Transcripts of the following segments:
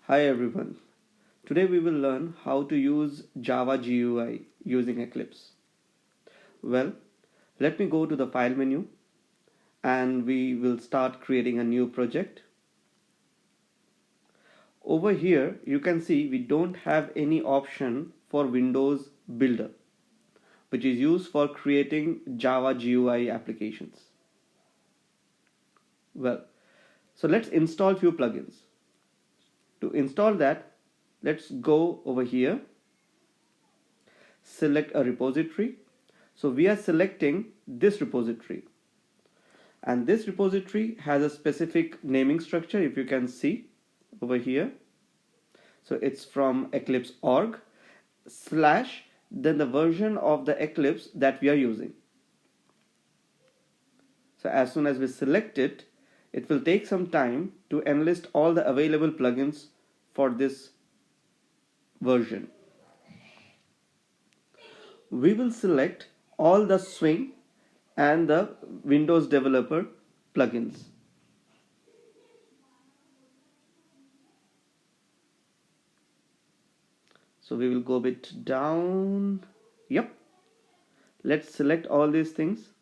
Hi everyone. Today we will learn how to use Java GUI using Eclipse. Well, let me go to the file menu and we will start creating a new project. Over here you can see we don't have any option for Windows Builder, which is used for creating Java GUI applications. Well, so let's install few plugins. To install that, let's go over here, select a repository. So we are selecting this repository, and this repository has a specific naming structure, if you can see over here. So it's from Eclipse org slash then the version of the Eclipse that we are using. So as soon as we select it, it will take some time to enlist all the available plugins for this version. We will select all the Swing and the Windows Developer plugins. So we will go a bit down. Yep. Let's select all these things.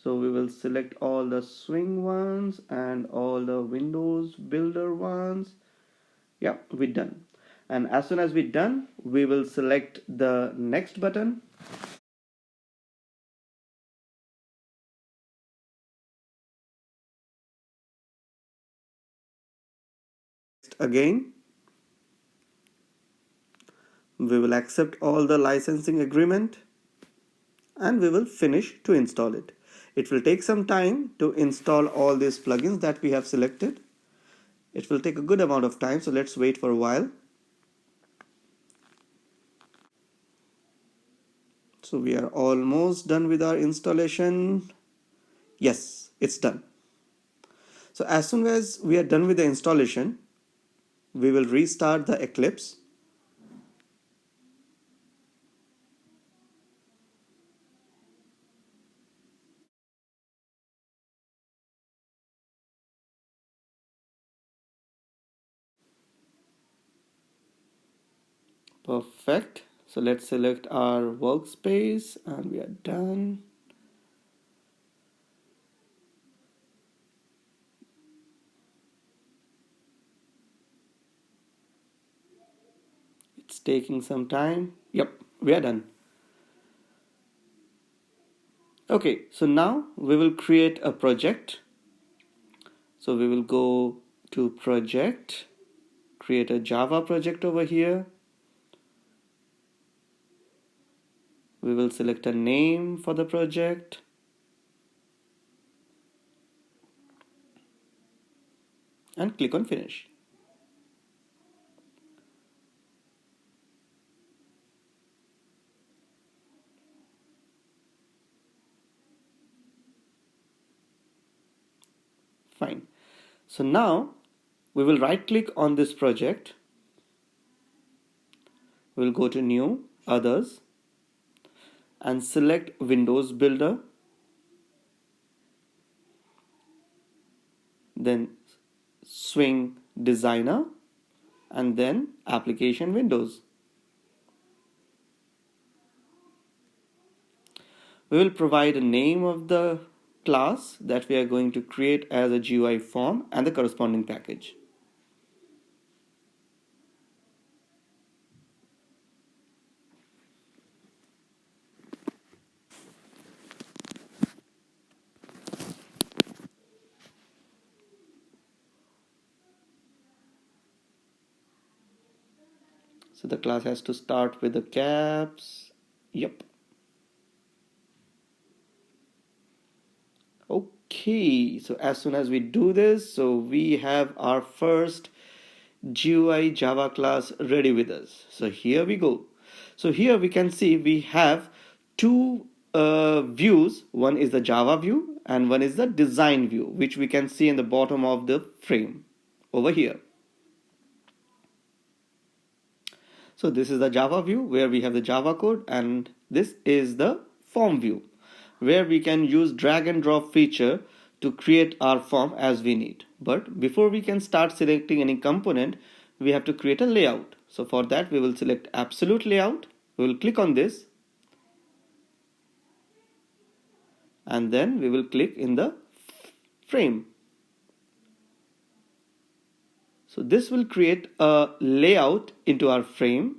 So we will select all the Swing ones and all the Windows Builder ones. Yeah, we're done. And as soon as we're done, we will select the next button. Again, we will accept all the licensing agreement and we will finish to install it. It will take some time to install all these plugins that we have selected. It will take a good amount of time, so let's wait for a while. So we are almost done with our installation. Yes, it's done. So as soon as we are done with the installation, we will restart the Eclipse. Perfect. So let's select our workspace and we are done. It's taking some time. Yep, we are done. Okay, so now we will create a project. So we will go to project, create a Java project over here. We will select a name for the project. And click on finish. Fine. So now we will right click on this project. We'll go to new, others, and select Windows Builder. Then Swing Designer and then Application Windows. We will provide a name of the class that we are going to create as a GUI form and the corresponding package. So the class has to start with the caps. Yep. Okay, so as soon as we do this, so we have our first GUI Java class ready with us. So here we go. So here we can see we have two views. One is the Java view and one is the design view, which we can see in the bottom of the frame over here. So this is the Java view where we have the Java code, and this is the form view where we can use drag and drop feature to create our form as we need. But before we can start selecting any component, we have to create a layout. So for that, we will select absolute layout. We will click on this, and then we will click in the frame. So this will create a layout into our frame,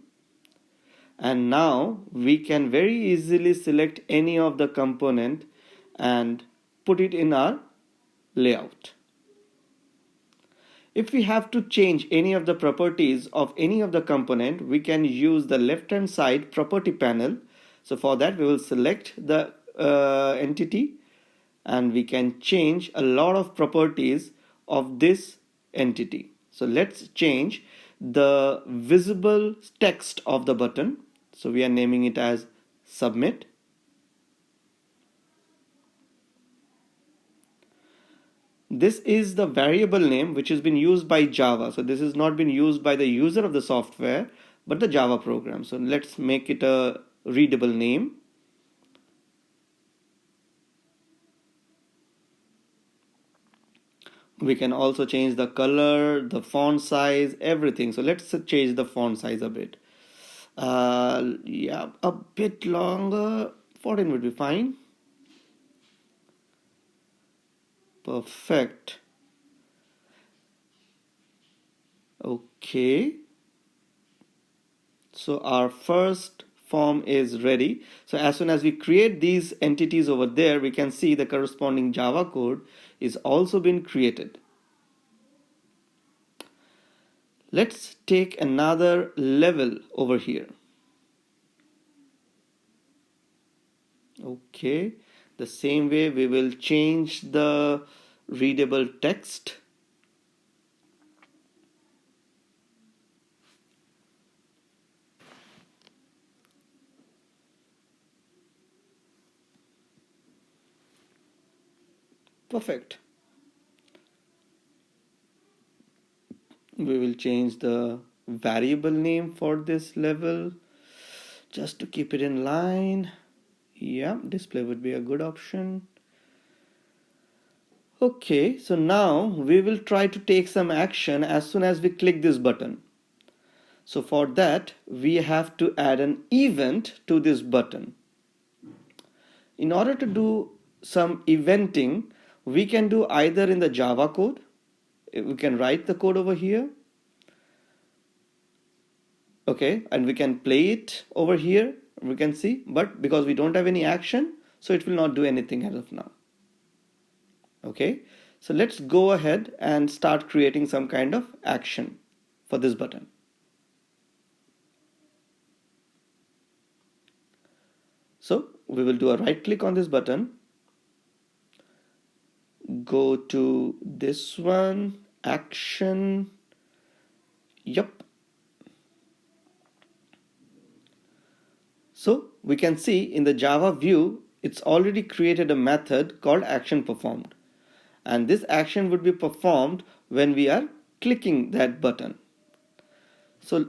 and now we can very easily select any of the component and put it in our layout. If we have to change any of the properties of any of the component, we can use the left hand side property panel. So for that, we will select the entity, and we can change a lot of properties of this entity. So let's change the visible text of the button. So we are naming it as submit. This is the variable name which has been used by Java. So this has not been used by the user of the software, but the Java program. So let's make it a readable name. We can also change the color, the font size, everything. So let's change the font size a bit. Yeah, a bit longer. 14 would be fine. Perfect. Okay. So our first form is ready. So as soon as we create these entities over there, we can see the corresponding Java code is also been created. Let's take another level over here. Okay, the same way we will change the readable text. Perfect. We will change the variable name for this level just to keep it in line. Yeah, display would be a good option. Okay, so now we will try to take some action as soon as we click this button. So for that, we have to add an event to this button. In order to do some eventing, we can do either in the Java code. We can write the code over here. Okay, and we can play it over here. We can see, but because we don't have any action, so it will not do anything as of now. Okay, so let's go ahead and start creating some kind of action for this button. So we will do a right click on this button, go to this one, action. Yep. So we can see in the Java view, it's already created a method called action performed. And this action would be performed when we are clicking that button. So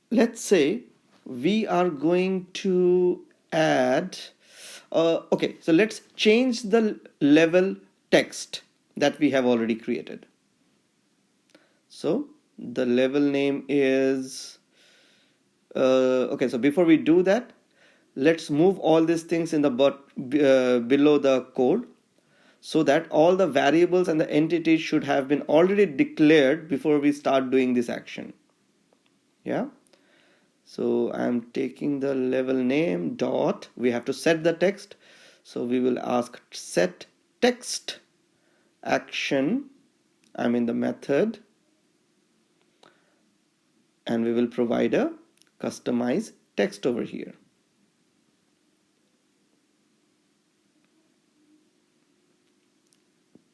let's say we are going to add, okay, so let's change the level text that we have already created. So the level name is, okay, so before we do that, let's move all these things in the below the code, so that all the variables and the entities should have been already declared before we start doing this action. Yeah, so I'm taking the level name dot, we have to set the text, so we will ask set text action. I'm in the method, and we will provide a customize text over here.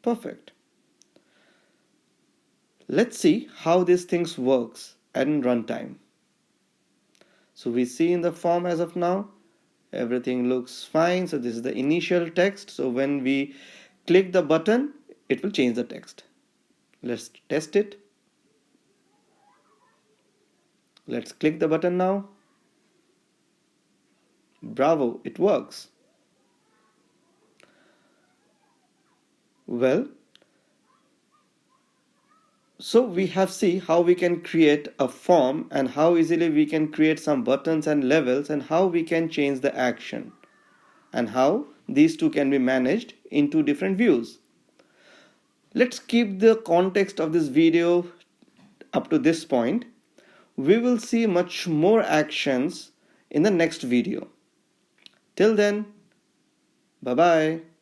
Perfect. Let's see how these things works in runtime. So we see in the form as of now, everything looks fine. So this is the initial text. So when we click the button, it will change the text. Let's test it. Let's click the button now. Bravo, it works. Well, so we have see how we can create a form and how easily we can create some buttons and levels and how we can change the action and how these two can be managed in two different views. Let's keep the context of this video up to this point. We will see much more actions in the next video. Till then, bye bye.